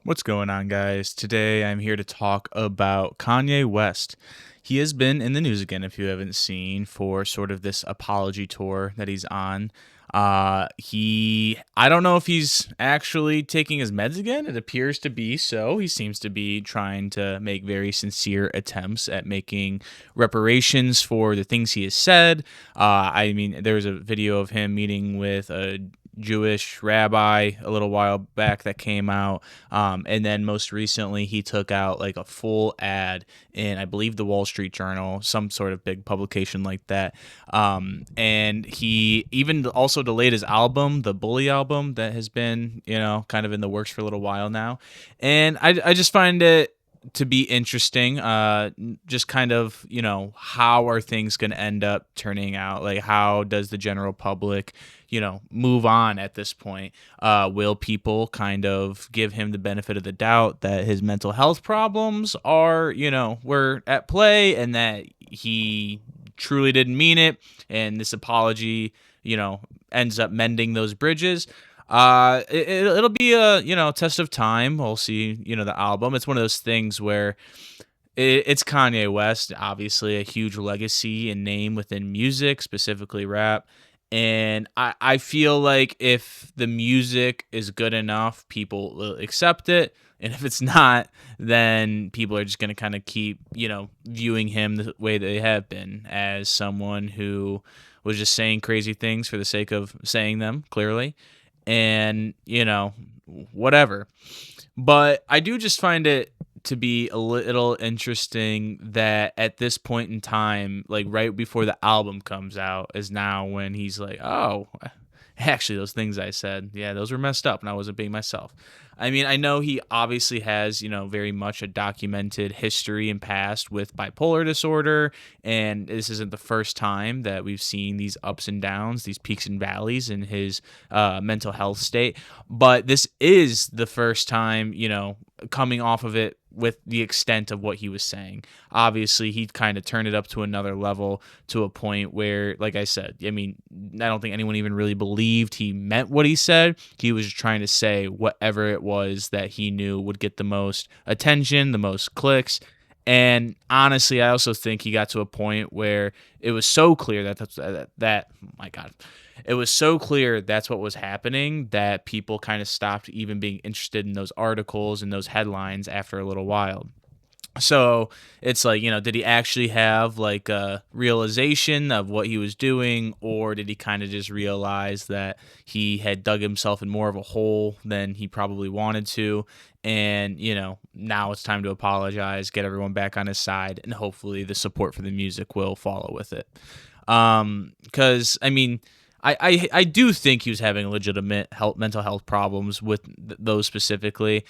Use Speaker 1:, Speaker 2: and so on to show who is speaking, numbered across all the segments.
Speaker 1: What's going on, guys? Today I'm here to talk about Kanye West. He has been in the news again, if you haven't seen, for sort of this apology tour that he's on. I don't know if he's actually taking his meds again. It appears to be so. He seems to be trying to make very sincere attempts at making reparations for the things he has said. There was a video of him meeting with a Jewish rabbi a little while back that came out. And then most recently, he took out like a full ad in, I believe, the Wall Street Journal, some sort of big publication like that. And he even also delayed his album, the Bully album, that has been, kind of in the works for a little while now. And I just find it to be interesting, just kind of, how are things going to end up turning out? Like, how does the general public, move on at this point? Will people kind of give him the benefit of the doubt that his mental health problems are, were at play, and that he truly didn't mean it, and this apology, ends up mending those bridges? It'll be a test of time. We'll see the album. It's one of those things where it's Kanye West, obviously a huge legacy and name within music, specifically rap. And I feel like if the music is good enough, people will accept it. And if it's not, then people are just going to kind of keep, viewing him the way they have been, as someone who was just saying crazy things for the sake of saying them, clearly. And, whatever. But I do just find it to be a little interesting that at this point in time, like right before the album comes out, is now when he's like, oh, actually, those things I said, yeah, those were messed up and I wasn't being myself. I mean, I know he obviously has, very much a documented history and past with bipolar disorder, and this isn't the first time that we've seen these ups and downs, these peaks and valleys in his mental health state. But this is the first time, coming off of it with the extent of what he was saying. Obviously, he kind of turned it up to another level, to a point where, like I said, I don't think anyone even really believed he meant what he said. He was just trying to say whatever it was that he knew would get the most attention, the most clicks. And honestly, I also think he got to a point where it was so clear my God, it was so clear that's what was happening, that people kind of stopped even being interested in those articles and those headlines after a little while. So it's like, did he actually have like a realization of what he was doing, or did he kind of just realize that he had dug himself in more of a hole than he probably wanted to? And, now it's time to apologize, get everyone back on his side, and hopefully the support for the music will follow with it. Because, I do think he was having legitimate mental health problems with those specifically,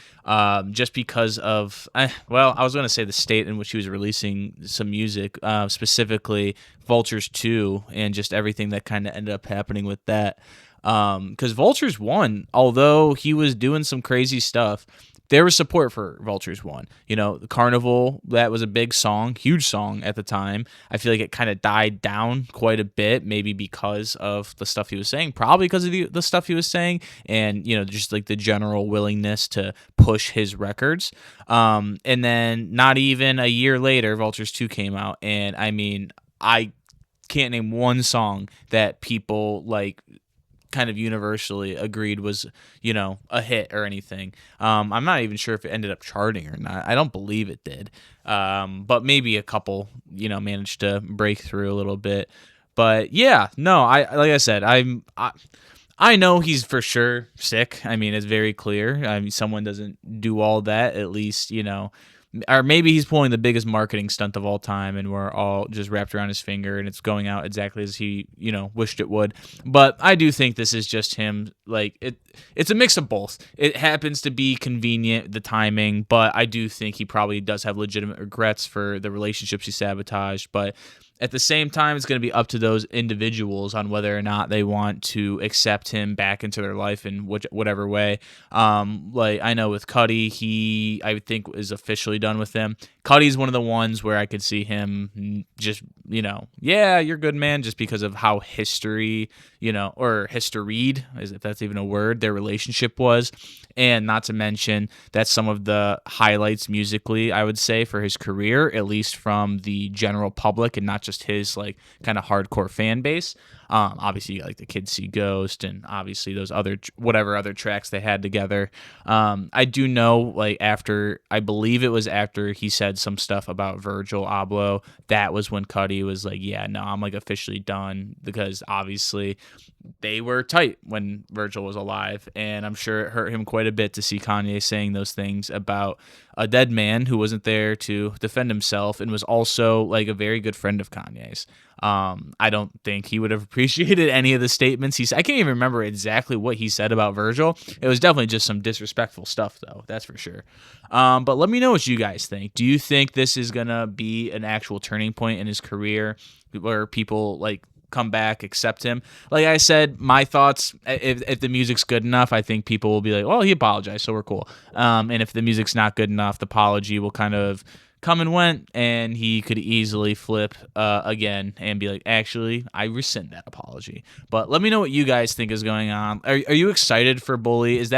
Speaker 1: just because of, I was going to say the state in which he was releasing some music, specifically Vultures 2, and just everything that kind of ended up happening with that. Because Vultures 1, although he was doing some crazy stuff, there was support for Vultures 1. The Carnival, that was a big song, huge song at the time. I feel like it kind of died down quite a bit, maybe because of the stuff he was saying, probably because of the stuff he was saying, and, just like the general willingness to push his records. And then not even a year later, Vultures 2 came out, and I can't name one song that people like kind of universally agreed was, a hit or anything. I'm not even sure if it ended up charting or not. I don't believe it did. But maybe a couple, managed to break through a little bit. But yeah, no, like I said, I know he's for sure sick. It's very clear. Someone doesn't do all that, at least, or maybe he's pulling the biggest marketing stunt of all time, and we're all just wrapped around his finger, and it's going out exactly as he, wished it would. But I do think this is just him. Like, it's a mix of both. It happens to be convenient, the timing, but I do think he probably does have legitimate regrets for the relationships he sabotaged. But At the same time, it's going to be up to those individuals on whether or not they want to accept him back into their life in whatever way. Like I know with Cuddy, he I think is officially done with him. Cuddy's one of the ones where I could see him just, yeah, you're good, man, just because of how history, or historied, as if that's even a word, their relationship was. And not to mention that's some of the highlights musically, I would say, for his career, at least from the general public and not just his like kind of hardcore fan base. Obviously, you got like the Kids See Ghost, and obviously those other whatever other tracks they had together. I do know, like after I believe it was after he said some stuff about Virgil Abloh, that was when Cuddy was like, "Yeah, no, I'm like officially done," because obviously they were tight when Virgil was alive, and I'm sure it hurt him quite a bit to see Kanye saying those things about a dead man who wasn't there to defend himself and was also like a very good friend of Kanye's. I don't think he would have appreciated any of the statements he said. I can't even remember exactly what he said about Virgil. It was definitely just some disrespectful stuff, though. That's for sure. But let me know what you guys think. Do you think this is gonna be an actual turning point in his career, where people like come back, accept him? Like I said, my thoughts, if the music's good enough, I think people will be like, well, he apologized, so we're cool. And if the music's not good enough, the apology will kind of come and went, and he could easily flip again and be like, actually, I rescind that apology. But let me know what you guys think is going on. Are you excited for Bully? Is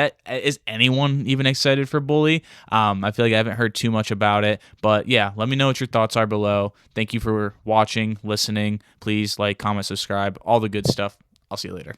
Speaker 1: anyone even excited for Bully? I feel like I haven't heard too much about it, but yeah, let me know what your thoughts are below. Thank you for watching, listening. Please like, comment, subscribe, all the good stuff. I'll see you later.